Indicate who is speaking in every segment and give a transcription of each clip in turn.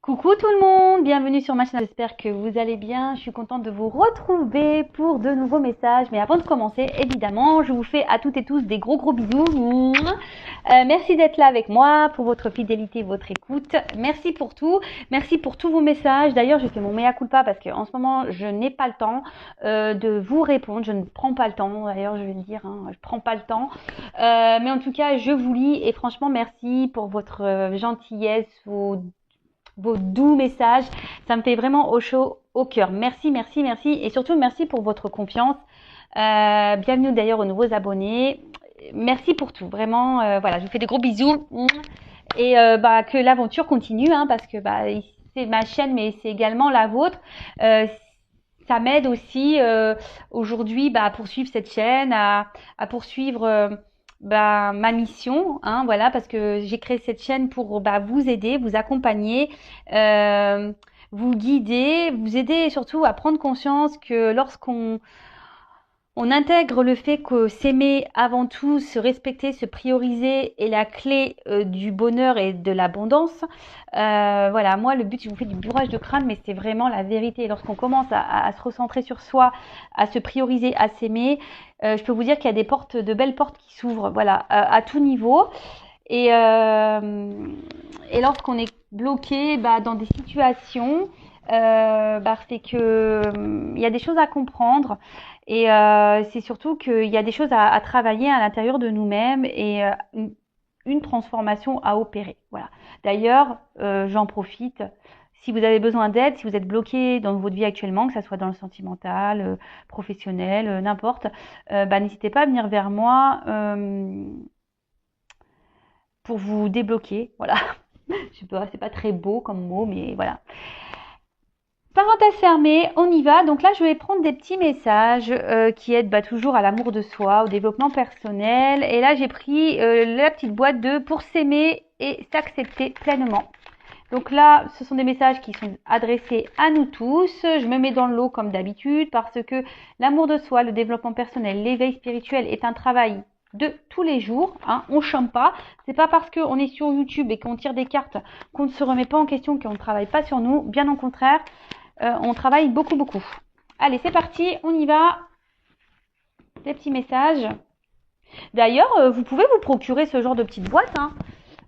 Speaker 1: Coucou tout le monde, bienvenue sur ma chaîne, j'espère que vous allez bien. Je suis contente de vous retrouver pour de nouveaux messages. Mais avant de commencer, évidemment, je vous fais à toutes et tous des gros bisous. Merci d'être là avec moi, pour votre fidélité, votre écoute. Merci pour tout, merci pour tous vos messages. D'ailleurs, je fais mon mea culpa parce qu'en ce moment, je n'ai pas le temps de vous répondre. Je ne prends pas le temps, d'ailleurs, je vais le dire, je prends pas le temps. Mais en tout cas, je vous lis et franchement, merci pour votre gentillesse, vos doux messages, ça me fait vraiment au chaud au cœur. Merci et surtout merci pour votre confiance. Bienvenue d'ailleurs aux nouveaux abonnés. Merci pour tout, vraiment. Voilà, je vous fais des gros bisous et que l'aventure continue, parce que c'est ma chaîne, mais c'est également la vôtre. Ça m'aide aussi aujourd'hui à poursuivre cette chaîne, à poursuivre ma mission, voilà, parce que j'ai créé cette chaîne pour vous aider, vous accompagner, vous guider, vous aider surtout à prendre conscience que lorsqu'on intègre le fait que s'aimer avant tout, se respecter, se prioriser est la clé du bonheur et de l'abondance. Voilà, moi le but, je vous fais du bourrage de crâne, mais c'est vraiment la vérité. Lorsqu'on commence à se recentrer sur soi, à se prioriser, à s'aimer, je peux vous dire qu'il y a des portes, de belles portes qui s'ouvrent, voilà, à tout niveau. Et lorsqu'on est bloqué dans des situations, c'est que il y a des choses à comprendre et c'est surtout qu'il y a des choses à travailler à l'intérieur de nous-mêmes et une transformation à opérer. Voilà. D'ailleurs, j'en profite. Si vous avez besoin d'aide, si vous êtes bloqué dans votre vie actuellement, que ça soit dans le sentimental, professionnel, n'importe, n'hésitez pas à venir vers moi pour vous débloquer. Voilà. Je sais pas, c'est pas très beau comme mot, mais voilà. Parenthèse fermée, on y va. Donc là, je vais prendre des petits messages qui aident toujours à l'amour de soi, au développement personnel. Et là, j'ai pris la petite boîte de pour s'aimer et s'accepter pleinement. Donc là, ce sont des messages qui sont adressés à nous tous. Je me mets dans le lot comme d'habitude parce que l'amour de soi, le développement personnel, l'éveil spirituel est un travail de tous les jours, on chôme pas. C'est pas parce qu'on est sur YouTube et qu'on tire des cartes qu'on ne se remet pas en question, qu'on ne travaille pas sur nous. Bien au contraire, on travaille beaucoup. Allez, c'est parti, on y va. Des petits messages. D'ailleurs, vous pouvez vous procurer ce genre de petite boîte.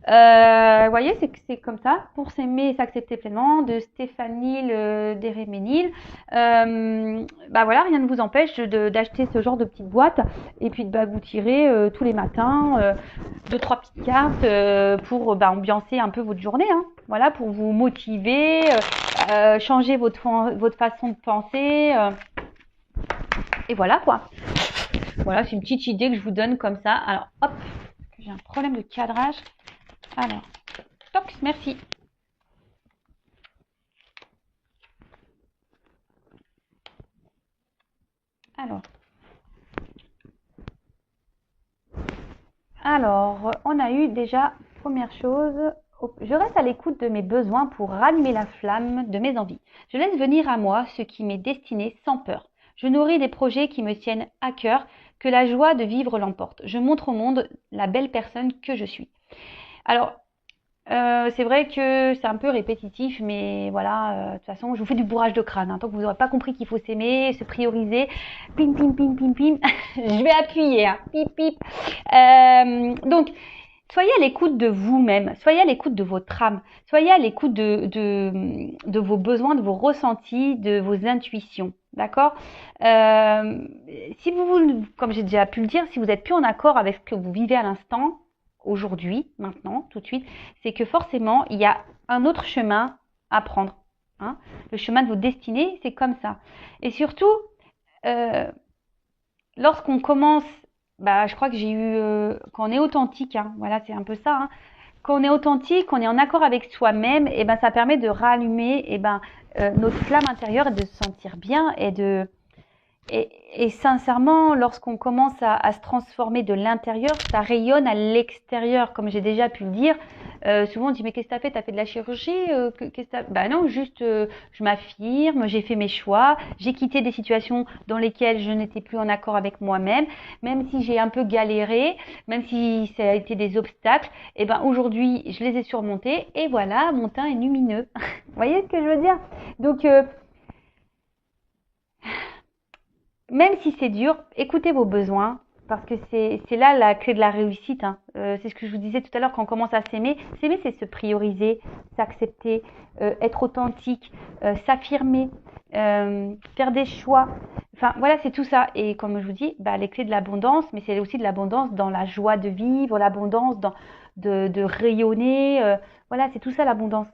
Speaker 1: Vous voyez, c'est comme ça, pour s'aimer et s'accepter pleinement, de Stéphanie Deréménil. Voilà, rien ne vous empêche d'acheter ce genre de petite boîte et puis de vous tirer tous les matins 2-3 petites cartes pour ambiancer un peu votre journée. Voilà, pour vous motiver, changer votre façon de penser. Et voilà quoi. Voilà, c'est une petite idée que je vous donne comme ça. Alors, hop, j'ai un problème de cadrage. Alors, toc, merci. Alors, on a eu déjà, première chose, je reste à l'écoute de mes besoins pour rallumer la flamme de mes envies. Je laisse venir à moi ce qui m'est destiné sans peur. Je nourris des projets qui me tiennent à cœur, que la joie de vivre l'emporte. Je montre au monde la belle personne que je suis. Alors, c'est vrai que c'est un peu répétitif, mais voilà, de toute façon, je vous fais du bourrage de crâne. Tant que vous n'aurez pas compris qu'il faut s'aimer, se prioriser, pim, je vais appuyer, pip, pip. Donc, soyez à l'écoute de vous-même, soyez à l'écoute de votre âme, soyez à l'écoute de vos besoins, de vos ressentis, de vos intuitions. D'accord. Si vous, comme j'ai déjà pu le dire, si vous n'êtes plus en accord avec ce que vous vivez à l'instant, aujourd'hui, maintenant, tout de suite, c'est que forcément, il y a un autre chemin à prendre. Le chemin de vos destinées, c'est comme ça. Et surtout, lorsqu'on commence, je crois que j'ai eu, quand on est authentique, voilà, c'est un peu ça. Quand on est authentique, on est en accord avec soi-même, et ça permet de rallumer notre flamme intérieure et de se sentir bien et sincèrement, lorsqu'on commence à se transformer de l'intérieur, ça rayonne à l'extérieur, comme j'ai déjà pu le dire. Souvent on dit mais qu'est-ce que t'as fait? T'as fait de la chirurgie? Non, juste je m'affirme, j'ai fait mes choix, j'ai quitté des situations dans lesquelles je n'étais plus en accord avec moi-même, même si j'ai un peu galéré, même si ça a été des obstacles, aujourd'hui je les ai surmontés et voilà, mon teint est lumineux. voyez ce que je veux dire? Donc, même si c'est dur, écoutez vos besoins, parce que c'est là la clé de la réussite, hein. C'est ce que je vous disais tout à l'heure quand on commence à s'aimer. S'aimer, c'est se prioriser, s'accepter, être authentique, s'affirmer, faire des choix. Enfin, voilà, c'est tout ça. Et comme je vous dis, bah, les clés de l'abondance, mais c'est aussi de l'abondance dans la joie de vivre, l'abondance de rayonner. Voilà, c'est tout ça l'abondance.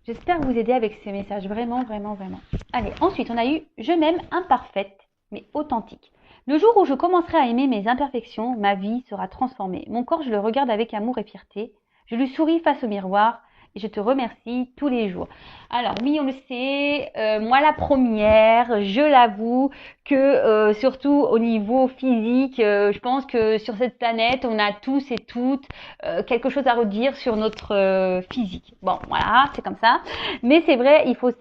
Speaker 1: J'espère vous aider avec ces messages, vraiment, vraiment, vraiment. Allez, ensuite, on a eu « Je m'aime imparfaite, mais authentique ». Le jour où je commencerai à aimer mes imperfections, ma vie sera transformée. Mon corps, je le regarde avec amour et fierté. Je lui souris face au miroir et je te remercie tous les jours. Alors oui, on le sait, moi la première, je l'avoue que surtout au niveau physique, je pense que sur cette planète, on a tous et toutes quelque chose à redire sur notre physique. Bon, voilà, c'est comme ça. Mais c'est vrai, faut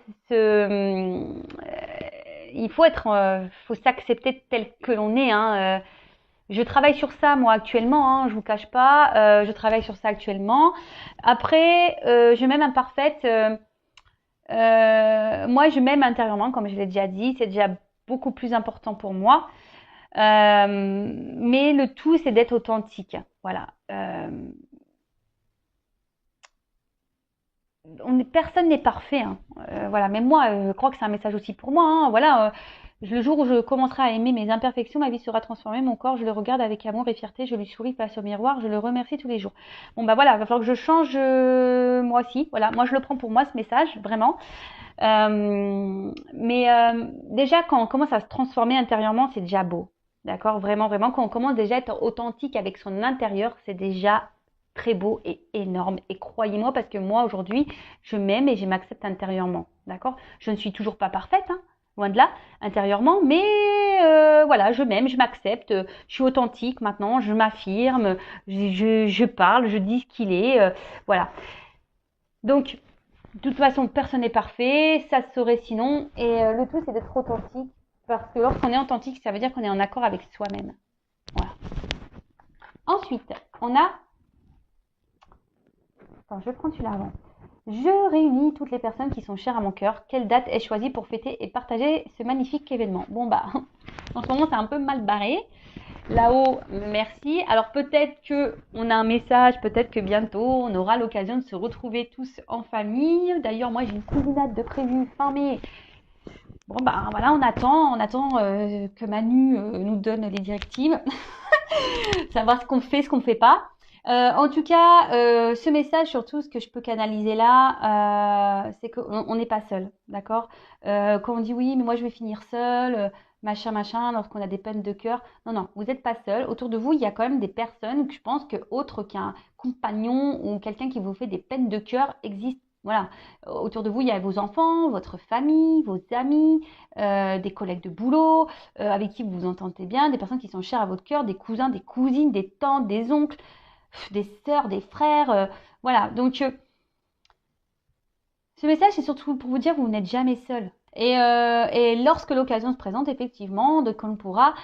Speaker 1: s'accepter tel que l'on est. Hein. Je travaille sur ça moi actuellement, hein, je vous cache pas. Je travaille sur ça actuellement. Après, je m'aime imparfaite. Moi, je m'aime intérieurement, comme je l'ai déjà dit. C'est déjà beaucoup plus important pour moi. Mais le tout, c'est d'être authentique. Voilà. Personne n'est parfait. Hein. Voilà. Même moi, je crois que c'est un message aussi pour moi. Hein. Voilà. Le jour où je commencerai à aimer mes imperfections, ma vie sera transformée. Mon corps, je le regarde avec amour et fierté. Je lui souris face au miroir. Je le remercie tous les jours. Bon, bah voilà. Il va falloir que je change moi aussi. Voilà. Moi, je le prends pour moi, ce message, vraiment. Déjà, quand on commence à se transformer intérieurement, c'est déjà beau. D'accord? Vraiment, vraiment. Quand on commence déjà à être authentique avec son intérieur, c'est déjà très beau et énorme. Et croyez-moi, parce que moi, aujourd'hui, je m'aime et je m'accepte intérieurement. D'accord? Je ne suis toujours pas parfaite, hein, loin de là, intérieurement, mais voilà, je m'aime, je m'accepte, je suis authentique maintenant, je m'affirme, je parle, je dis ce qu'il est, voilà. Donc, de toute façon, personne n'est parfait, ça se saurait sinon, et le tout, c'est d'être authentique, parce que lorsqu'on est authentique, ça veut dire qu'on est en accord avec soi-même. Voilà. Ensuite, on a... Attends, je vais prendre celui-là avant. Je réunis toutes les personnes qui sont chères à mon cœur. Quelle date ai-je choisie pour fêter et partager ce magnifique événement? Bon bah, en ce moment c'est un peu mal barré. Là-haut, merci. Alors peut-être que on a un message, peut-être que bientôt on aura l'occasion de se retrouver tous en famille. D'ailleurs, moi j'ai une cousinade de prévu fin mai. Bon bah voilà, on attend que Manu nous donne les directives, savoir ce qu'on fait, ce qu'on fait pas. En tout cas, ce message, surtout, ce que je peux canaliser là, c'est qu'on n'est pas seul, d'accord? Quand on dit oui, mais moi je vais finir seul, machin, lorsqu'on a des peines de cœur. Non, non, vous n'êtes pas seul. Autour de vous, il y a quand même des personnes que je pense que autre qu'un compagnon ou quelqu'un qui vous fait des peines de cœur existent. Voilà. Autour de vous, il y a vos enfants, votre famille, vos amis, des collègues de boulot, avec qui vous vous entendez bien, des personnes qui sont chères à votre cœur, des cousins, des cousines, des tantes, des oncles, des sœurs, des frères, voilà. Donc, ce message, c'est surtout pour vous dire que vous n'êtes jamais seul. Et lorsque l'occasion se présente, effectivement, de qu'on pourra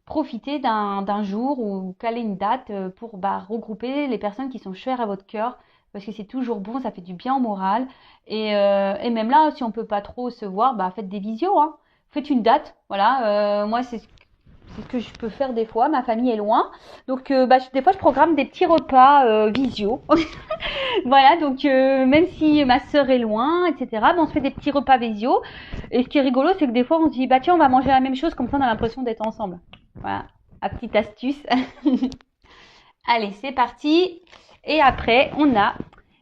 Speaker 1: profiter d'un jour ou caler une date pour regrouper les personnes qui sont chères à votre cœur, parce que c'est toujours bon, ça fait du bien au moral. Et même là, si on peut pas trop se voir, faites des visios, hein. Faites une date, voilà. Moi, c'est ce que je peux faire des fois. Ma famille est loin, donc des fois je programme des petits repas visio. Voilà, donc même si ma sœur est loin, etc., on se fait des petits repas visio. Et ce qui est rigolo, c'est que des fois on se dit tiens, on va manger la même chose, comme ça on a l'impression d'être ensemble. Voilà, la petite astuce. Allez, c'est parti. Et après, on a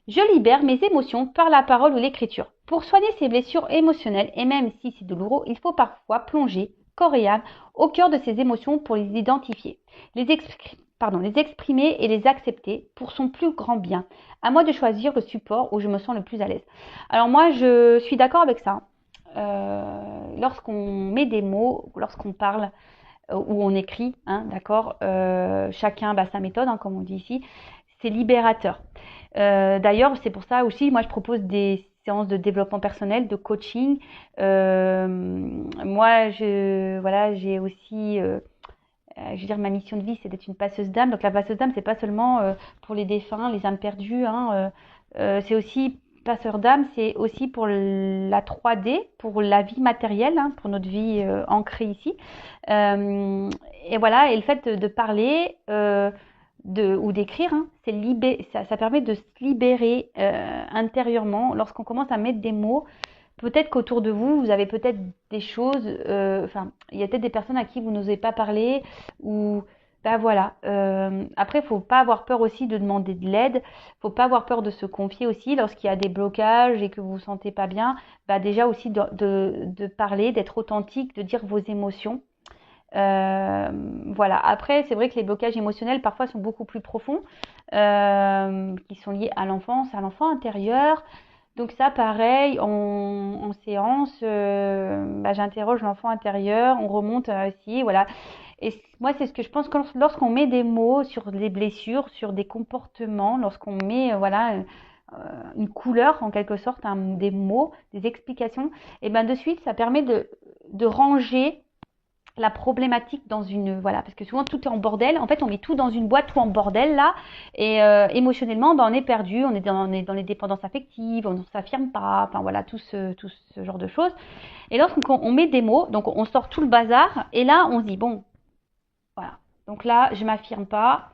Speaker 1: je libère mes émotions par la parole ou l'écriture. Pour soigner ces blessures émotionnelles, et même si c'est douloureux, il faut parfois plonger corps et âme au cœur de ces émotions pour les identifier, les exprimer et les accepter pour son plus grand bien. À moi de choisir le support où je me sens le plus à l'aise. Alors moi, je suis d'accord avec ça. Lorsqu'on met des mots, lorsqu'on parle ou on écrit, hein, d'accord, chacun sa méthode, hein, comme on dit ici, c'est libérateur. D'ailleurs, c'est pour ça aussi, moi je propose des séances de développement personnel, de coaching. Moi, j'ai aussi je veux dire, ma mission de vie, c'est d'être une passeuse d'âme. Donc la passeuse d'âme, c'est pas seulement pour les défunts, les âmes perdues, hein, c'est aussi passeur d'âme, c'est aussi pour la 3D, pour la vie matérielle, hein, pour notre vie ancrée ici. Euh, et voilà, et le fait de parler ou d'écrire, hein, ça permet de se libérer intérieurement lorsqu'on commence à mettre des mots. Peut-être qu'autour de vous, vous avez peut-être des choses, enfin, il y a peut-être des personnes à qui vous n'osez pas parler, ou ben voilà. Après, il faut pas avoir peur aussi de demander de l'aide, faut pas avoir peur de se confier aussi lorsqu'il y a des blocages et que vous vous sentez pas bien. Bah déjà aussi de parler, d'être authentique, de dire vos émotions. Voilà. Après, c'est vrai que les blocages émotionnels parfois sont beaucoup plus profonds, qui sont liés à l'enfance, à l'enfant intérieur. Donc ça, pareil, en séance, bah, j'interroge l'enfant intérieur, on remonte ici, voilà. Et moi, c'est ce que je pense que lorsqu'on met des mots sur les blessures, sur des comportements, lorsqu'on met, voilà, une couleur en quelque sorte, des mots, des explications, et ben de suite, ça permet de ranger la problématique dans une, voilà, parce que souvent tout est en bordel. En fait, on met tout dans une boîte, tout en bordel là, et émotionnellement, ben, on est perdu, on est dans les dépendances affectives, on ne s'affirme pas, enfin voilà, tout ce genre de choses. Et lorsqu'on met des mots, donc on sort tout le bazar, et là on se dit bon, voilà, donc là je m'affirme pas,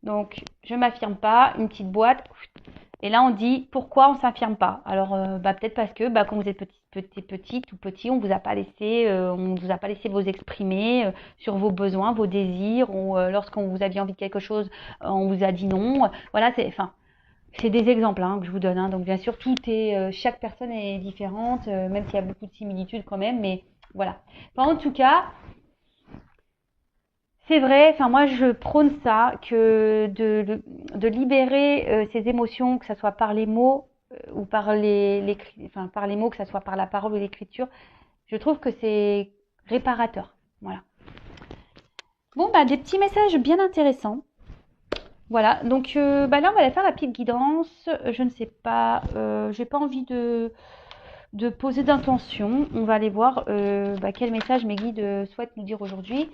Speaker 1: donc je m'affirme pas, une petite boîte. Et là, on dit pourquoi on s'affirme pas. Alors, bah, peut-être parce que bah, quand vous êtes petite ou petit, on vous a pas laissé, vous exprimer sur vos besoins, vos désirs, ou lorsqu'on vous aviez envie de quelque chose, on vous a dit non. Voilà, c'est des exemples hein, que je vous donne. Hein. Donc, bien sûr, chaque personne est différente, même s'il y a beaucoup de similitudes quand même. Mais voilà. Enfin, en tout cas, c'est vrai, enfin moi je prône ça, que de libérer ses émotions, que ce soit par les mots ou par les mots, que ce soit par la parole ou l'écriture, je trouve que c'est réparateur. Voilà. Bon bah des petits messages bien intéressants. Voilà, donc bah là on va aller faire la petite guidance. Je ne sais pas, j'ai pas envie de poser d'intention. On va aller voir quel message mes guides souhaitent nous dire aujourd'hui.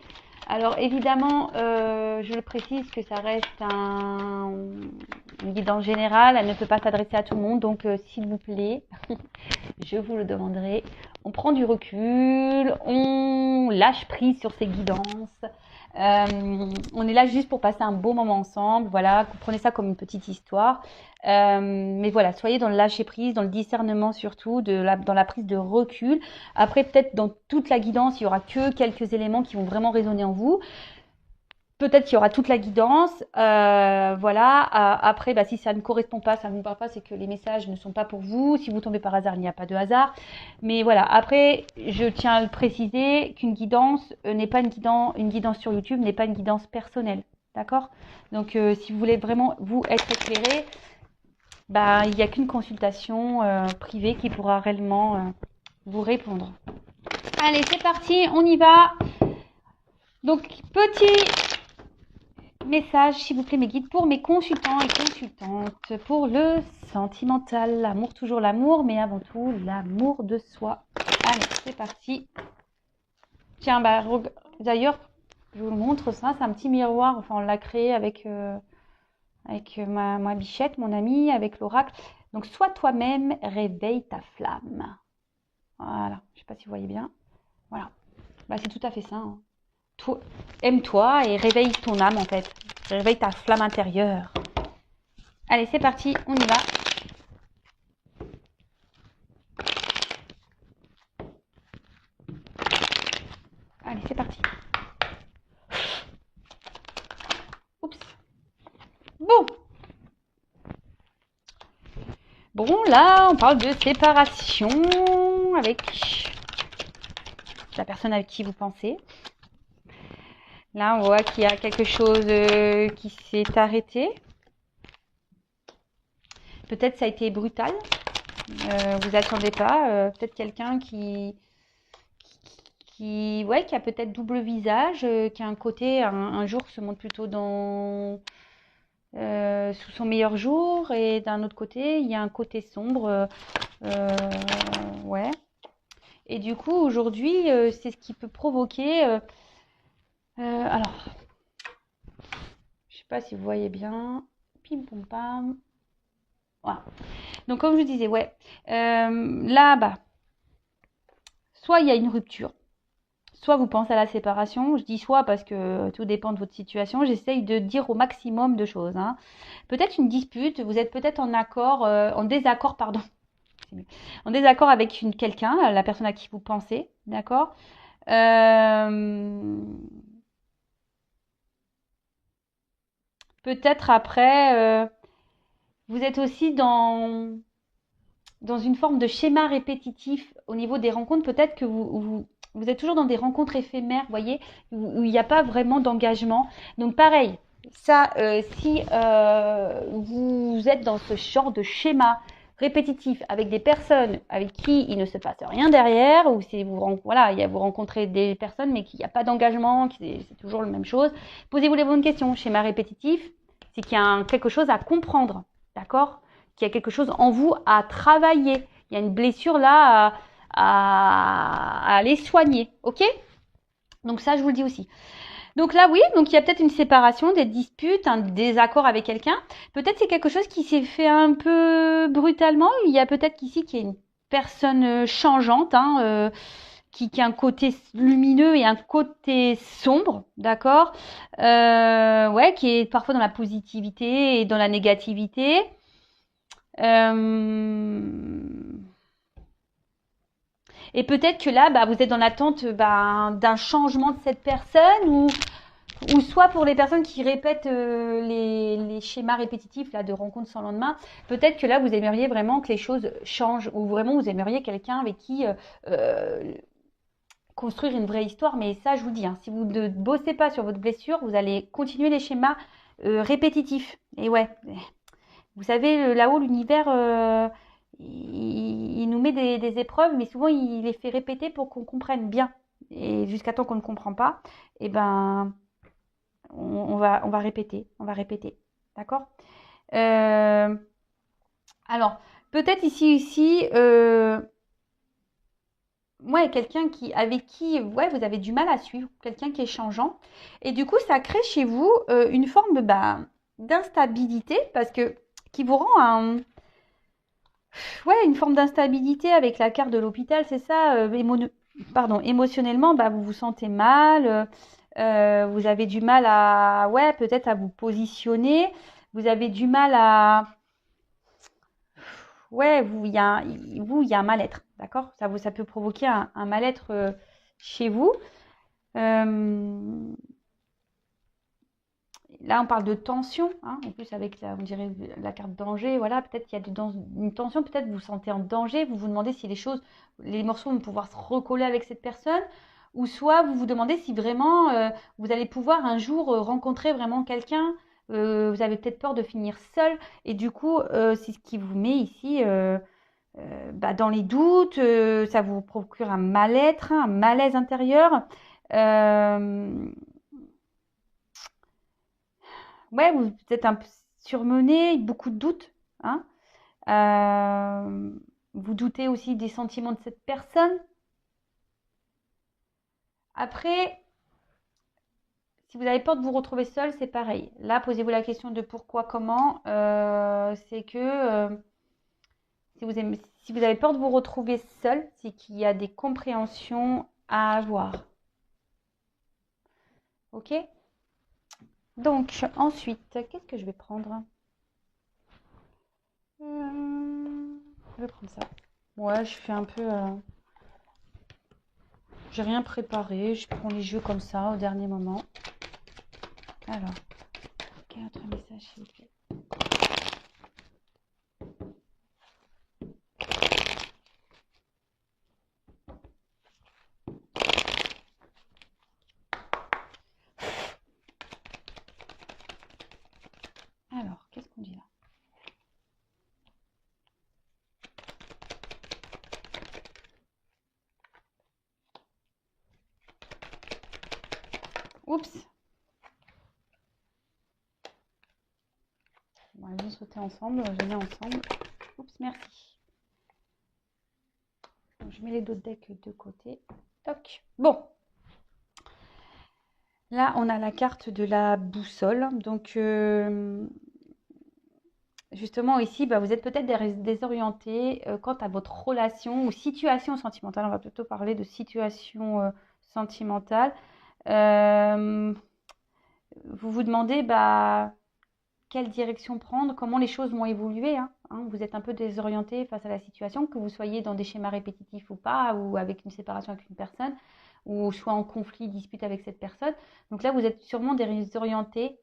Speaker 1: Alors évidemment, je le précise que ça reste une guidance générale, elle ne peut pas s'adresser à tout le monde, donc s'il vous plaît, je vous le demanderai, on prend du recul, on lâche prise sur ces guidances. On est là juste pour passer un beau moment ensemble, voilà, prenez ça comme une petite histoire. Mais voilà, soyez dans le lâcher prise, dans le discernement surtout, dans la prise de recul. Après, peut-être dans toute la guidance, il y aura que quelques éléments qui vont vraiment résonner en vous. Peut-être qu'il y aura toute la guidance, voilà. Après, bah, si ça ne correspond pas, ça ne vous parle pas, c'est que les messages ne sont pas pour vous. Si vous tombez par hasard, il n'y a pas de hasard. Mais voilà. Après, je tiens à le préciser qu'une guidance n'est pas une guidance sur YouTube n'est pas une guidance personnelle, d'accord? Donc, si vous voulez vraiment vous être éclairé, bah, il n'y a qu'une consultation privée qui pourra réellement vous répondre. Allez, c'est parti, on y va. Donc, petit message, s'il vous plaît, mes guides, pour mes consultants et consultantes, pour le sentimental, l'amour, toujours l'amour, mais avant tout, l'amour de soi. Allez, c'est parti. Tiens, bah, d'ailleurs, je vous montre ça, c'est un petit miroir, enfin, on l'a créé avec ma bichette, mon amie, avec l'oracle. Donc, sois toi-même, réveille ta flamme. Voilà, je ne sais pas si vous voyez bien. Voilà, bah, c'est tout à fait ça. Hein. Aime-toi et réveille ton âme en fait. Réveille ta flamme intérieure. Allez, c'est parti, on y va. Allez, c'est parti. Oups. Bon. Bon, là, on parle de séparation avec la personne avec qui vous pensez. Là, on voit qu'il y a quelque chose qui s'est arrêté. Peut-être ça a été brutal. Vous attendez pas. Peut-être quelqu'un qui a peut-être double visage, qui a un côté, un jour se montre plutôt sous son meilleur jour, et d'un autre côté, il y a un côté sombre. Ouais. Et du coup, aujourd'hui, c'est ce qui peut provoquer... alors, sais pas si vous voyez bien. Pim pom pam. Voilà. Donc comme je vous disais, ouais. Là, bah, soit il y a une rupture, soit vous pensez à la séparation. Je dis soit parce que tout dépend de votre situation. J'essaye de dire au maximum de choses. Hein. Peut-être une dispute, vous êtes peut-être en désaccord, pardon. En désaccord avec quelqu'un, la personne à qui vous pensez, d'accord. Peut-être après, vous êtes aussi dans une forme de schéma répétitif au niveau des rencontres. Peut-être que vous êtes toujours dans des rencontres éphémères, vous voyez, où il n'y a pas vraiment d'engagement. Donc pareil, ça, si vous êtes dans ce genre de schéma répétitif avec des personnes avec qui il ne se passe rien derrière, ou si vous rencontrez des personnes mais qu'il n'y a pas d'engagement, c'est toujours la même chose, posez-vous les bonnes questions. Schéma répétitif, c'est qu'il y a quelque chose à comprendre, d'accord ? Qu'il y a quelque chose en vous à travailler. Il y a une blessure là à aller soigner, ok ? Donc ça, je vous le dis aussi. Donc là, oui, donc il y a peut-être une séparation, des disputes, un désaccord avec quelqu'un. Peut-être c'est quelque chose qui s'est fait un peu brutalement. Il y a peut-être qu'ici qu'il y a une personne changeante, hein, qui a un côté lumineux et un côté sombre, d'accord, ouais, qui est parfois dans la positivité et dans la négativité. Et peut-être que là, bah, vous êtes dans l'attente d'un changement de cette personne ou soit pour les personnes qui répètent les schémas répétitifs là, de rencontres sans lendemain, peut-être que là, vous aimeriez vraiment que les choses changent ou vraiment vous aimeriez quelqu'un avec qui construire une vraie histoire. Mais ça, je vous dis, hein, si vous ne bossez pas sur votre blessure, vous allez continuer les schémas répétitifs. Et ouais, vous savez, là-haut, l'univers, il nous met des épreuves, mais souvent, il les fait répéter pour qu'on comprenne bien. Et jusqu'à temps qu'on ne comprend pas, eh ben, on va répéter, on va répéter. D'accord. Alors, peut-être ici, ouais, quelqu'un avec qui ouais, vous avez du mal à suivre, quelqu'un qui est changeant. Et du coup, ça crée chez vous une forme d'instabilité parce que qui vous rend ouais, une forme d'instabilité avec la carte de l'hôpital, c'est ça. Émotionnellement, bah, vous vous sentez mal. Vous avez du mal ouais, peut-être à vous positionner. Vous avez du mal ouais, il y a un mal-être, d'accord? Ça peut provoquer un mal-être chez vous. Euh, Là, on parle de tension, hein, en plus avec on dirait la carte danger, voilà, peut-être qu'il y a une tension, peut-être vous vous sentez en danger, vous vous demandez si les morceaux vont pouvoir se recoller avec cette personne, ou soit vous vous demandez si vraiment vous allez pouvoir un jour rencontrer vraiment quelqu'un, vous avez peut-être peur de finir seul, et du coup, c'est ce qui vous met ici dans les doutes, ça vous procure un mal-être, un malaise intérieur. Euh, ouais, vous êtes un peu surmené, beaucoup de doutes, hein. Vous doutez aussi des sentiments de cette personne. Après, si vous avez peur de vous retrouver seul, c'est pareil. Là, posez-vous la question de pourquoi, comment. C'est que si vous avez peur de vous retrouver seul, c'est qu'il y a des compréhensions à avoir. Ok? Donc, ensuite, qu'est-ce que je vais prendre? Je vais prendre ça. Ouais, je fais un peu... j'ai rien préparé, je prends les jeux comme ça au dernier moment. Alors, quel autre message s'il vous plaît? Alors, qu'est-ce qu'on dit là? Oups. Bon, allez, on se sauter ensemble, je mets ensemble. Oups, merci. Donc, je mets les deux decks de côté. Toc. Bon. Là, on a la carte de la boussole. Donc, justement, ici, bah, vous êtes peut-être désorienté quant à votre relation ou situation sentimentale. On va plutôt parler de situation sentimentale. Euh, vous vous demandez bah, quelle direction prendre, comment les choses vont évoluer. Vous êtes un peu désorienté face à la situation, que vous soyez dans des schémas répétitifs ou pas, ou avec une séparation avec une personne, ou soit en conflit, dispute avec cette personne. Donc là, vous êtes sûrement désorienté.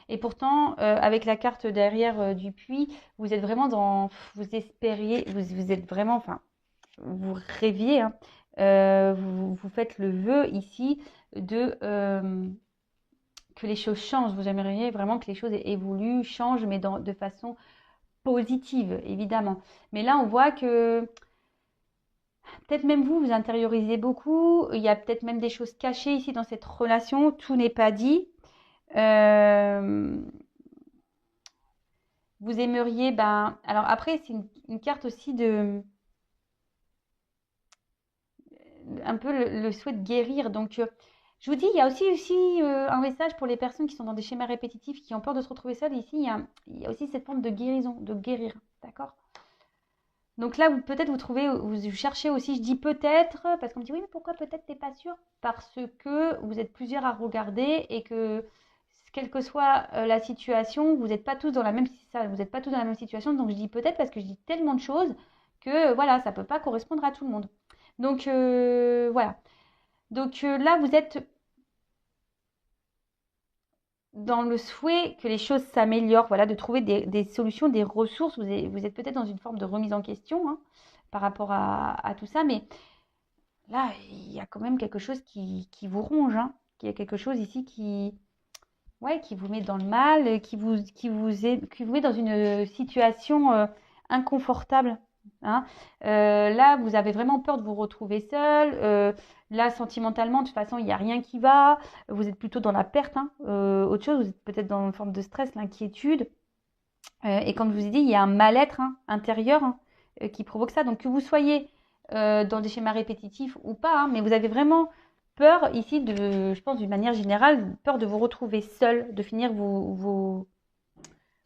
Speaker 1: Et pourtant, avec la carte derrière du puits, vous êtes vraiment dans, vous espériez, vous êtes vraiment, enfin, vous rêviez. Vous faites le vœu ici de que les choses changent. Vous aimeriez vraiment que les choses évoluent, changent, mais de façon positive, évidemment. Mais là, on voit que peut-être même vous, vous intériorisez beaucoup. Il y a peut-être même des choses cachées ici dans cette relation. Tout n'est pas dit. Euh, Vous aimeriez, ben, alors après, c'est une carte aussi de un peu le souhait de guérir. Donc, je vous dis, il y a aussi un message pour les personnes qui sont dans des schémas répétitifs, qui ont peur de se retrouver seules. Ici, il y a aussi cette forme de guérison, de guérir. D'accord? Donc là, peut-être vous trouvez, vous cherchez aussi, je dis peut-être, parce qu'on me dit oui, mais pourquoi peut-être t'es pas sûr? Parce que vous êtes plusieurs à regarder et que quelle que soit la situation, vous n'êtes pas tous dans la même, vous n'êtes pas tous dans la même situation. Donc je dis peut-être parce que je dis tellement de choses que voilà, ça peut pas correspondre à tout le monde. Donc voilà. Donc là, vous êtes dans le souhait que les choses s'améliorent, voilà, de trouver des solutions, des ressources. Vous êtes peut-être dans une forme de remise en question par rapport à tout ça, mais là, il y a quand même quelque chose qui vous ronge. Il y a quelque chose ici ouais, qui vous met dans le mal, qui vous met dans une situation inconfortable. hein. Là, vous avez vraiment peur de vous retrouver seul. Là, sentimentalement, de toute façon, il n'y a rien qui va. Vous êtes plutôt dans la perte. Autre chose, vous êtes peut-être dans une forme de stress, l'inquiétude. Et comme je vous ai dit, il y a un mal-être intérieur qui provoque ça. Donc, que vous soyez dans des schémas répétitifs ou pas, mais vous avez vraiment peur ici, je pense d'une manière générale, peur de vous retrouver seul, de finir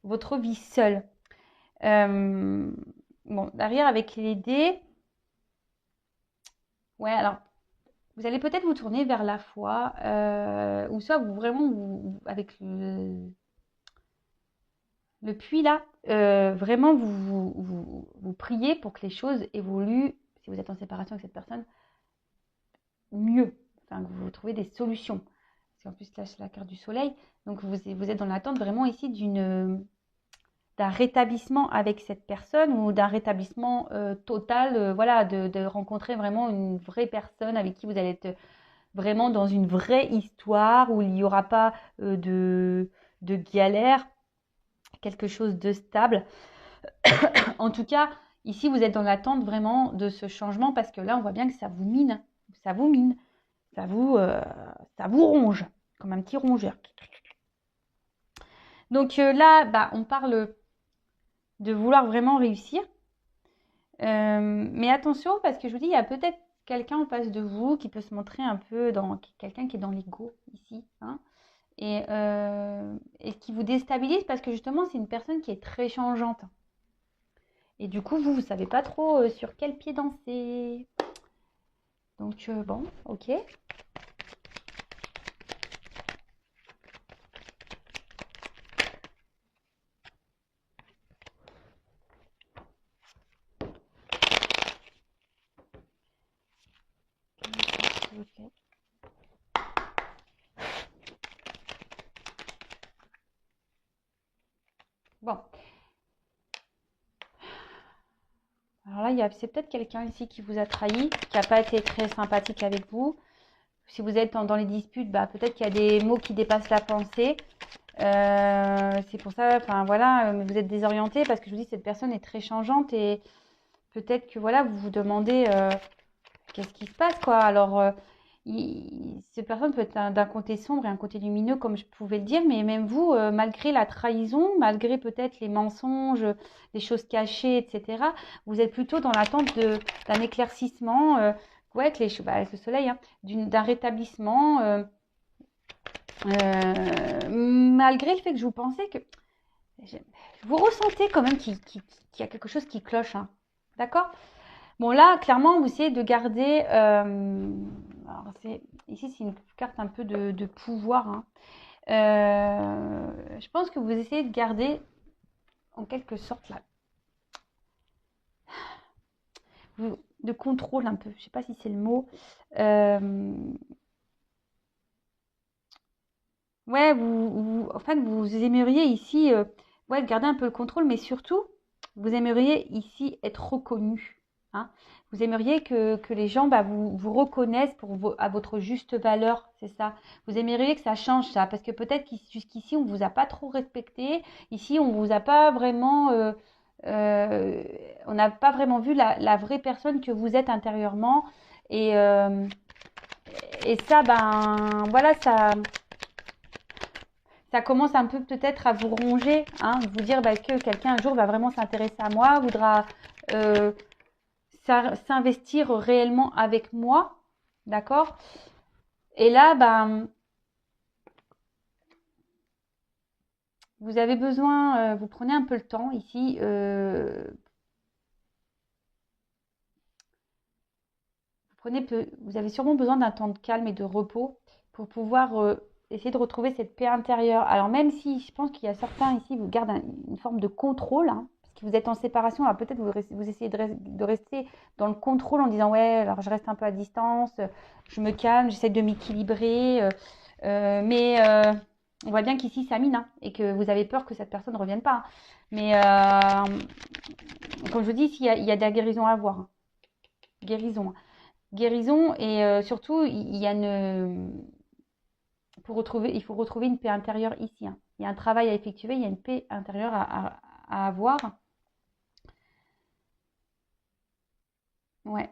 Speaker 1: votre vie seul. Bon, derrière, avec les dés, ouais, alors, vous allez peut-être vous tourner vers la foi, ou soit avec le puits là, vraiment, vous priez pour que les choses évoluent, si vous êtes en séparation avec cette personne, mieux. Enfin, que vous trouvez des solutions. Parce qu'en plus, là, c'est la carte du soleil. Donc, vous êtes dans l'attente vraiment ici d'un rétablissement avec cette personne ou d'un rétablissement total, voilà, de rencontrer vraiment une vraie personne avec qui vous allez être vraiment dans une vraie histoire où il n'y aura pas de galère, quelque chose de stable. En tout cas, ici, vous êtes dans l'attente vraiment de ce changement parce que là, on voit bien que ça vous mine. Ça vous mine. Ça vous, euh, ça vous ronge. Comme un petit rongeur. Donc là, bah, on parle de vouloir vraiment réussir. Mais attention, parce que je vous dis, il y a peut-être quelqu'un en face de vous qui peut se montrer un peu dans quelqu'un qui est dans l'ego ici. Et qui vous déstabilise parce que justement, c'est une personne qui est très changeante. Et du coup, vous ne savez pas trop sur quel pied danser. Donc, bon, ok. Ok. Bon. Alors là, c'est peut-être quelqu'un ici qui vous a trahi, qui n'a pas été très sympathique avec vous. Si vous êtes dans les disputes, bah, peut-être qu'il y a des mots qui dépassent la pensée. C'est pour ça, enfin voilà, vous êtes désorienté parce que je vous dis, cette personne est très changeante et peut-être que voilà, vous vous demandez qu'est-ce qui se passe quoi. Alors, cette personne peut être d'un côté sombre et un côté lumineux, comme je pouvais le dire, mais même vous, malgré la trahison, malgré peut-être les mensonges, les choses cachées, etc., vous êtes plutôt dans l'attente d'un éclaircissement, ouais, avec le soleil, d'un rétablissement. Malgré le fait que je vous pensais que vous ressentez quand même qu'il y a quelque chose qui cloche, hein. D'accord? Bon, là, clairement, vous essayez de garder. Alors ici, c'est une carte un peu de pouvoir, hein. Je pense que vous essayez de garder, en quelque sorte, là, de contrôle un peu. Je ne sais pas si c'est le mot. Euh, ouais, en fait, vous aimeriez ici, ouais, garder un peu le contrôle, mais surtout, vous aimeriez ici être reconnu, hein. Vous aimeriez que les gens bah, vous reconnaissent à votre juste valeur, c'est ça. Vous aimeriez que ça change ça, parce que peut-être jusqu'ici, on ne vous a pas trop respecté. Ici, on vous a pas vraiment, euh, on n'a pas vraiment vu la vraie personne que vous êtes intérieurement. Et, euh, et ça, ben, voilà, ça commence un peu peut-être à vous ronger, hein, vous dire bah, que quelqu'un un jour va vraiment s'intéresser à moi, voudra euh, s'investir réellement avec moi, d'accord? Et là, ben, vous avez besoin, vous prenez un peu le temps ici, vous avez sûrement besoin d'un temps de calme et de repos pour pouvoir essayer de retrouver cette paix intérieure. Alors même si je pense qu'il y a certains ici, vous gardent une forme de contrôle, hein, parce que vous êtes en séparation, alors peut-être vous essayez de rester dans le contrôle en disant ouais, alors je reste un peu à distance, je me calme, j'essaie de m'équilibrer, mais on voit bien qu'ici ça mine, hein, et que vous avez peur que cette personne ne revienne pas, hein. Mais comme je vous dis, il y a de la guérison à avoir, hein. Guérison, hein. Guérison et surtout, il y a il faut retrouver une paix intérieure ici, hein. Il y a un travail à effectuer, il y a une paix intérieure à avoir. Ouais.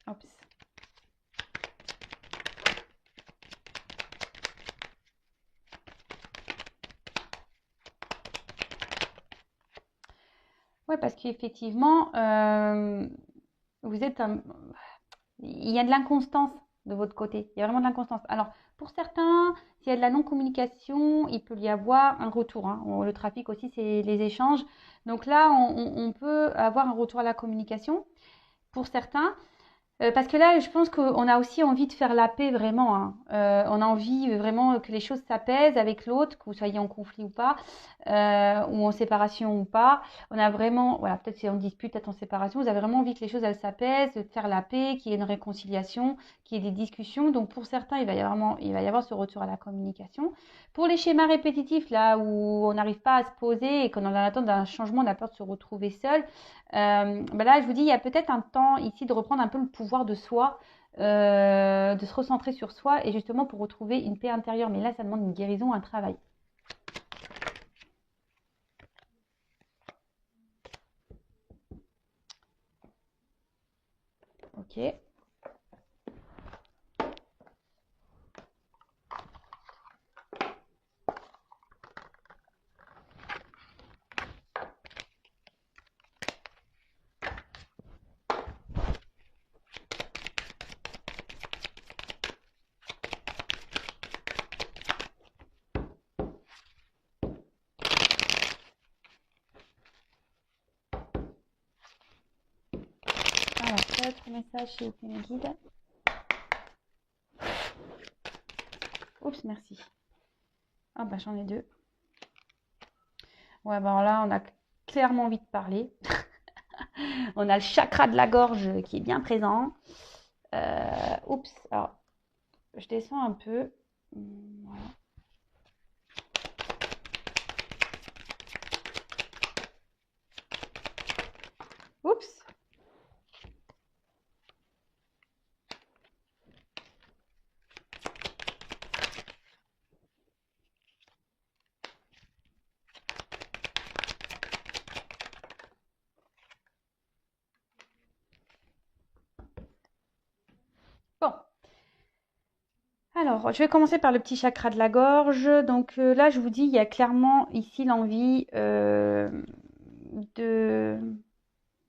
Speaker 1: Oups. Ouais, parce qu'effectivement, vous êtes il y a de l'inconstance de votre côté. Il y a vraiment de l'inconstance. Alors, pour certains, s'il y a de la non-communication, il peut y avoir un retour, hein. Le trafic aussi, c'est les échanges. Donc là, on peut avoir un retour à la communication pour certains. Parce que là, je pense qu'on a aussi envie de faire la paix vraiment, hein. On a envie vraiment que les choses s'apaisent avec l'autre, que vous soyez en conflit ou pas, ou en séparation ou pas. On a vraiment, voilà, peut-être si on dispute, peut-être en séparation, vous avez vraiment envie que les choses elles s'apaisent, de faire la paix, qu'il y ait une réconciliation, qu'il y ait des discussions. Donc pour certains, il va y avoir ce retour à la communication. Pour les schémas répétitifs, là où on n'arrive pas à se poser et qu'on en attend d'un changement, on a peur de se retrouver seul. Ben là, je vous dis, il y a peut-être un temps ici de reprendre un peu le pouvoir de soi, de se recentrer sur soi et justement pour retrouver une paix intérieure. Mais là, ça demande une guérison, un travail. Ok. Alors, quel autre message chez mes guides? Oups, merci. Ah bah j'en ai deux. Ouais, bah alors là, on a clairement envie de parler. On a le chakra de la gorge qui est bien présent. Oups, alors je descends un peu. Voilà. Oups. Bon. Alors, je vais commencer par le petit chakra de la gorge. Donc là, je vous dis, il y a clairement ici l'envie de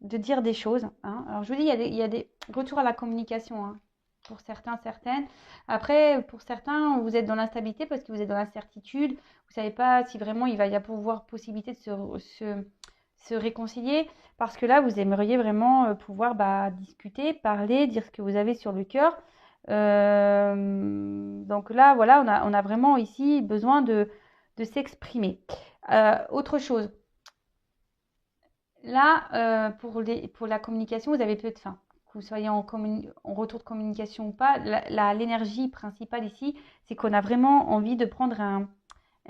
Speaker 1: dire des choses, hein. Alors, je vous dis, il y a des retours à la communication, hein. pour certains, certaines. Après, pour certains, vous êtes dans l'instabilité parce que vous êtes dans l'incertitude. Vous ne savez pas si vraiment il va y avoir possibilité de se réconcilier. Parce que là, vous aimeriez vraiment pouvoir discuter, parler, dire ce que vous avez sur le cœur. Donc là, voilà, on a vraiment ici besoin de s'exprimer. Autre chose. Là, pour la communication, vous avez peut-être, enfin, que vous soyez en retour de communication ou pas, l'énergie principale ici, c'est qu'on a vraiment envie de prendre un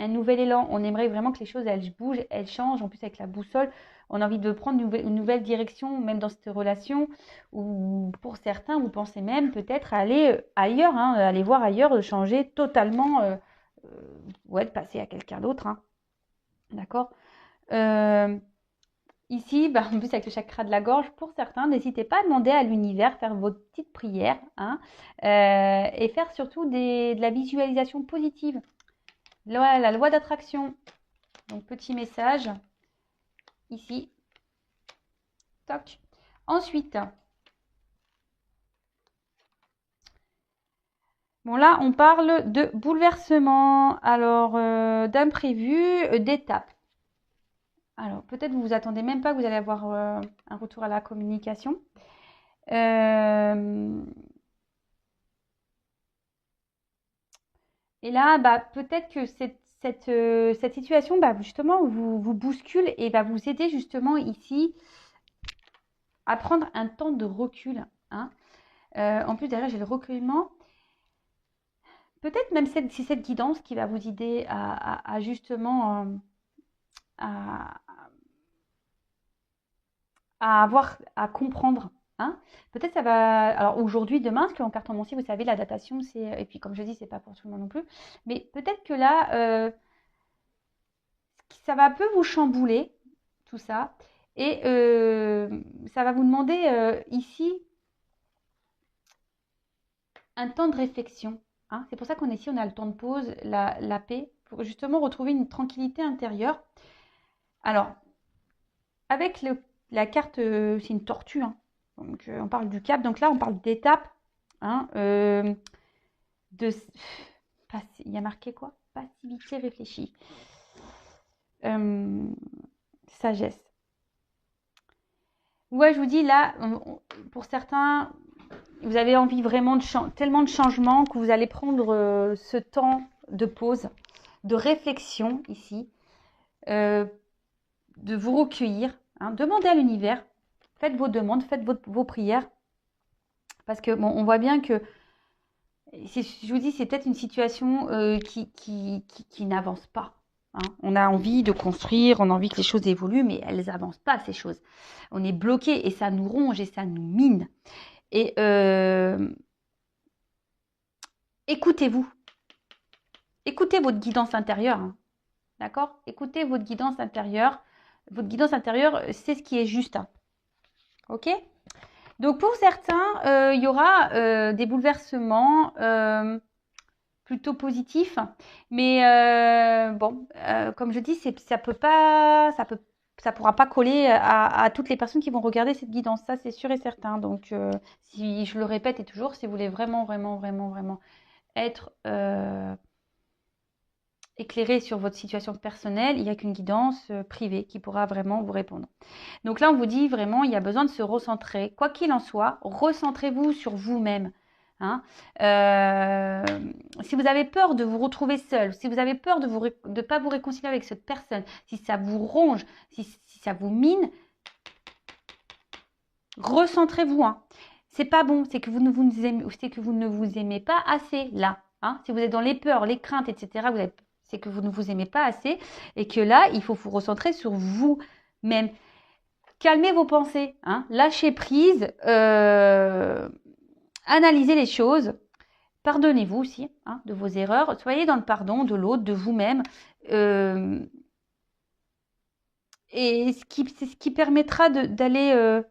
Speaker 1: nouvel élan. On aimerait vraiment que les choses, elles bougent, elles changent. En plus, avec la boussole, on a envie de prendre une nouvelle direction, même dans cette relation. Ou pour certains, vous pensez même peut-être aller ailleurs, hein, aller voir ailleurs, changer totalement, ouais, de passer à quelqu'un d'autre. Hein. D'accord Ici, en plus avec le chakra de la gorge, pour certains, n'hésitez pas à demander à l'univers, faire votre petite prière, hein, et faire surtout de la visualisation positive. La loi d'attraction. Donc, petit message, ici. Toc. Ensuite, bon là, on parle de bouleversement, alors d'imprévu, d'étapes. Alors, peut-être vous vous attendez même pas que vous allez avoir un retour à la communication. Et là, peut-être que cette situation, justement, vous bouscule et va vous aider justement ici à prendre un temps de recul. Hein. En plus, derrière, j'ai le recueillement. Peut-être même c'est cette guidance qui va vous aider à justement à comprendre. Hein. Peut-être ça va. Alors aujourd'hui, demain, parce qu'en cartomancie, vous savez, la datation, c'est. Et puis comme je dis, c'est pas pour tout le monde non plus. Mais peut-être que là, ça va un peu vous chambouler, tout ça. Et ça va vous demander ici un temps de réflexion. Hein. C'est pour ça qu'on est ici, on a le temps de pause, la paix, pour justement retrouver une tranquillité intérieure. Alors, avec la carte, c'est une tortue, hein. Donc on parle du cap, donc là on parle d'étape. Hein, il y a marqué quoi? Passivité réfléchie. Sagesse. Ouais, je vous dis là, pour certains, vous avez envie vraiment tellement de changements que vous allez prendre ce temps de pause, de réflexion ici, de vous recueillir, hein, demandez à l'univers, faites vos demandes, faites vos prières, parce que bon, on voit bien que, je vous dis, c'est peut-être une situation qui n'avance pas. Hein. On a envie de construire, on a envie que les choses évoluent, mais elles n'avancent pas, ces choses. On est bloqué et ça nous ronge et ça nous mine. Et écoutez-vous. Écoutez votre guidance intérieure. Hein. D'accord? Écoutez votre guidance intérieure. Votre guidance intérieure, c'est ce qui est juste. Hein. Ok? Donc pour certains, il y aura des bouleversements plutôt positifs. Mais bon, comme je dis, ça pourra pas coller à toutes les personnes qui vont regarder cette guidance. Ça, c'est sûr et certain. Donc, si je le répète et toujours, si vous voulez vraiment, vraiment, vraiment, vraiment être éclairé sur votre situation personnelle, il n'y a qu'une guidance privée qui pourra vraiment vous répondre. Donc là, on vous dit vraiment, il y a besoin de se recentrer. Quoi qu'il en soit, recentrez-vous sur vous-même. Hein. Si vous avez peur de vous retrouver seul, si vous avez peur de ne pas vous réconcilier avec cette personne, si ça vous ronge, si ça vous mine, recentrez-vous. Hein. C'est pas bon, c'est que vous ne vous aimez pas assez là. Hein. Si vous êtes dans les peurs, les craintes, etc., c'est que vous ne vous aimez pas assez et que là, il faut vous recentrer sur vous-même. Calmez vos pensées, hein. Lâchez prise, analysez les choses, pardonnez-vous aussi hein, de vos erreurs, soyez dans le pardon de l'autre, de vous-même. Et c'est ce qui permettra d'aller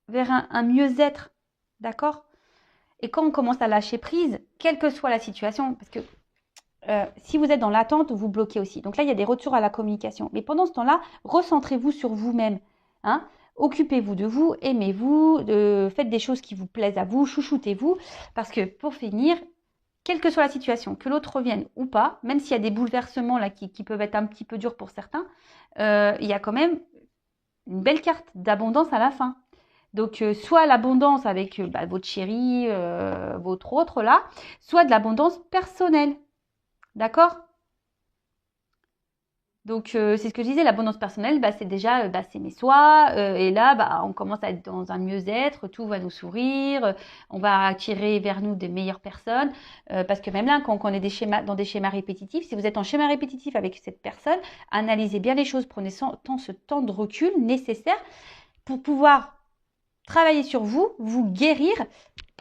Speaker 1: vers un mieux-être, d'accord? Et quand on commence à lâcher prise, quelle que soit la situation, parce que si vous êtes dans l'attente, vous bloquez aussi. Donc là, il y a des retours à la communication. Mais pendant ce temps-là, recentrez-vous sur vous-même. Hein. Occupez-vous de vous, aimez-vous, faites des choses qui vous plaisent à vous, chouchoutez-vous. Parce que pour finir, quelle que soit la situation, que l'autre revienne ou pas, même s'il y a des bouleversements là qui peuvent être un petit peu durs pour certains, il y a quand même une belle carte d'abondance à la fin. Donc, soit l'abondance avec votre chéri, votre autre là, soit de l'abondance personnelle. D'accord? Donc, c'est ce que je disais, l'abondance personnelle, c'est déjà s'aimer soi. Et là, on commence à être dans un mieux-être, tout va nous sourire, on va attirer vers nous des meilleures personnes. Parce que même là, quand on est dans des schémas répétitifs, si vous êtes en schéma répétitif avec cette personne, analysez bien les choses, prenez ce temps de recul nécessaire pour pouvoir travailler sur vous, vous guérir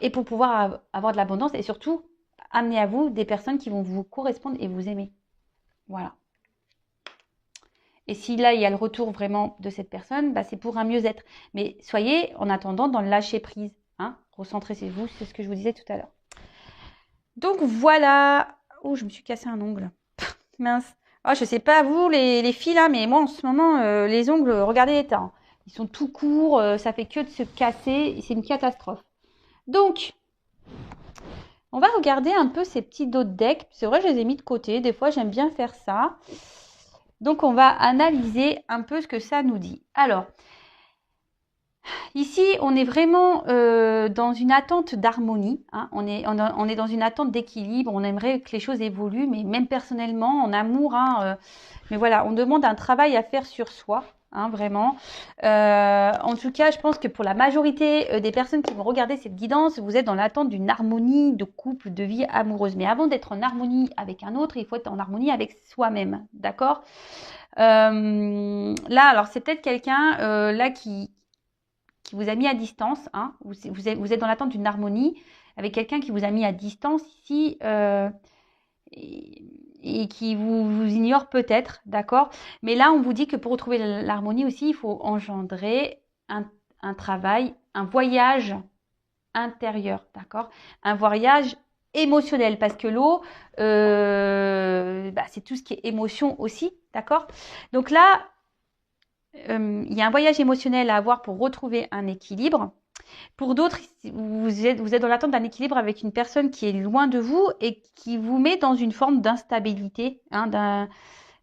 Speaker 1: et pour pouvoir avoir de l'abondance et surtout amener à vous des personnes qui vont vous correspondre et vous aimer. Voilà. Et si là, il y a le retour vraiment de cette personne, c'est pour un mieux-être. Mais soyez en attendant dans le lâcher prise. Hein, recentrez-vous, c'est ce que je vous disais tout à l'heure. Donc voilà. Oh, je me suis cassé un ongle. Mince. Oh, je sais pas vous les filles là, mais moi en ce moment, les ongles, regardez l'état. Hein. Ils sont tout courts, ça fait que de se casser. C'est une catastrophe. Donc, on va regarder un peu ces petits dos de deck. C'est vrai, je les ai mis de côté. Des fois, j'aime bien faire ça. Donc, on va analyser un peu ce que ça nous dit. Alors, ici, on est vraiment dans une attente d'harmonie. Hein. On est dans une attente d'équilibre. On aimerait que les choses évoluent, mais même personnellement, en amour. Hein, mais voilà, on demande un travail à faire sur soi. Hein, vraiment. En tout cas, je pense que pour la majorité des personnes qui vont regarder cette guidance, vous êtes dans l'attente d'une harmonie de couple, de vie amoureuse. Mais avant d'être en harmonie avec un autre, il faut être en harmonie avec soi-même. D'accord ? Là, alors c'est peut-être quelqu'un là qui vous a mis à distance. Hein, vous êtes dans l'attente d'une harmonie avec quelqu'un qui vous a mis à distance ici. Et qui vous ignore peut-être, d'accord? Mais là, on vous dit que pour retrouver l'harmonie aussi, il faut engendrer un travail, un voyage intérieur, d'accord? Un voyage émotionnel, parce que l'eau, c'est tout ce qui est émotion aussi, d'accord? Donc là, il y a un voyage émotionnel à avoir pour retrouver un équilibre. Pour d'autres, vous êtes dans l'attente d'un équilibre avec une personne qui est loin de vous et qui vous met dans une forme d'instabilité. Hein,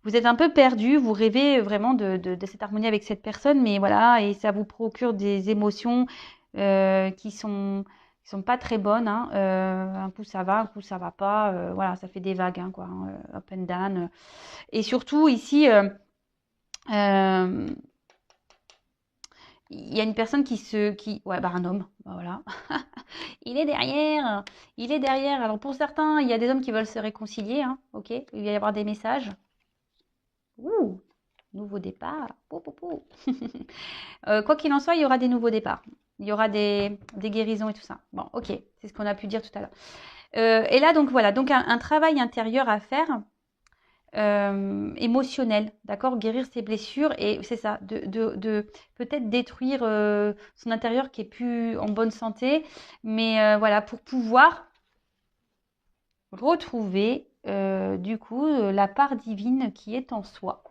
Speaker 1: vous êtes un peu perdu, vous rêvez vraiment de cette harmonie avec cette personne, mais voilà, et ça vous procure des émotions qui sont pas très bonnes. Hein. Un coup ça va, un coup ça va pas. Voilà, ça fait des vagues, hein, quoi, hein, up and down. Et surtout ici, il y a une personne un homme, voilà. Il est derrière. Alors pour certains, il y a des hommes qui veulent se réconcilier, hein, ok. Il va y avoir des messages. Ouh, nouveau départ. Pou, pou, pou. Quoi qu'il en soit, il y aura des nouveaux départs. Il y aura des guérisons et tout ça. Bon, ok, c'est ce qu'on a pu dire tout à l'heure. Et là, donc voilà, donc un travail intérieur à faire. Émotionnel, d'accord, guérir ses blessures et c'est ça, de peut-être détruire son intérieur qui est plus en bonne santé, mais voilà, pour pouvoir retrouver du coup la part divine qui est en soi.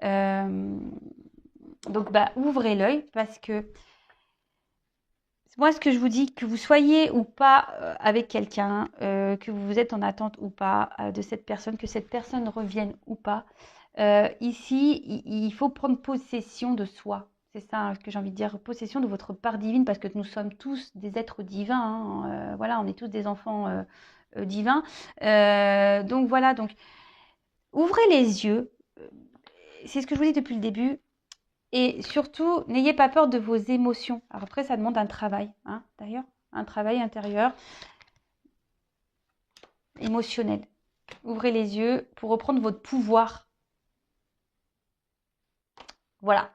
Speaker 1: Donc ouvrez l'œil parce que moi, ce que je vous dis, que vous soyez ou pas avec quelqu'un, que vous êtes en attente ou pas de cette personne, que cette personne revienne ou pas, ici, il faut prendre possession de soi. C'est ça hein, que j'ai envie de dire, possession de votre part divine, parce que nous sommes tous des êtres divins. Hein, voilà, on est tous des enfants divins. Donc voilà, donc ouvrez les yeux. C'est ce que je vous dis depuis le début. Et surtout, n'ayez pas peur de vos émotions. Alors après, ça demande un travail, hein, d'ailleurs, un travail intérieur, émotionnel. Ouvrez les yeux pour reprendre votre pouvoir. Voilà.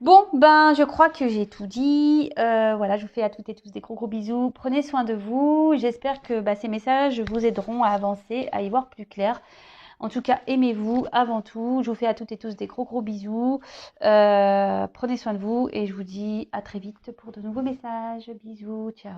Speaker 1: Bon, je crois que j'ai tout dit. Voilà, je vous fais à toutes et tous des gros bisous. Prenez soin de vous. J'espère que ces messages vous aideront à avancer, à y voir plus clair. En tout cas, aimez-vous avant tout. Je vous fais à toutes et tous des gros bisous. Prenez soin de vous et je vous dis à très vite pour de nouveaux messages. Bisous, ciao.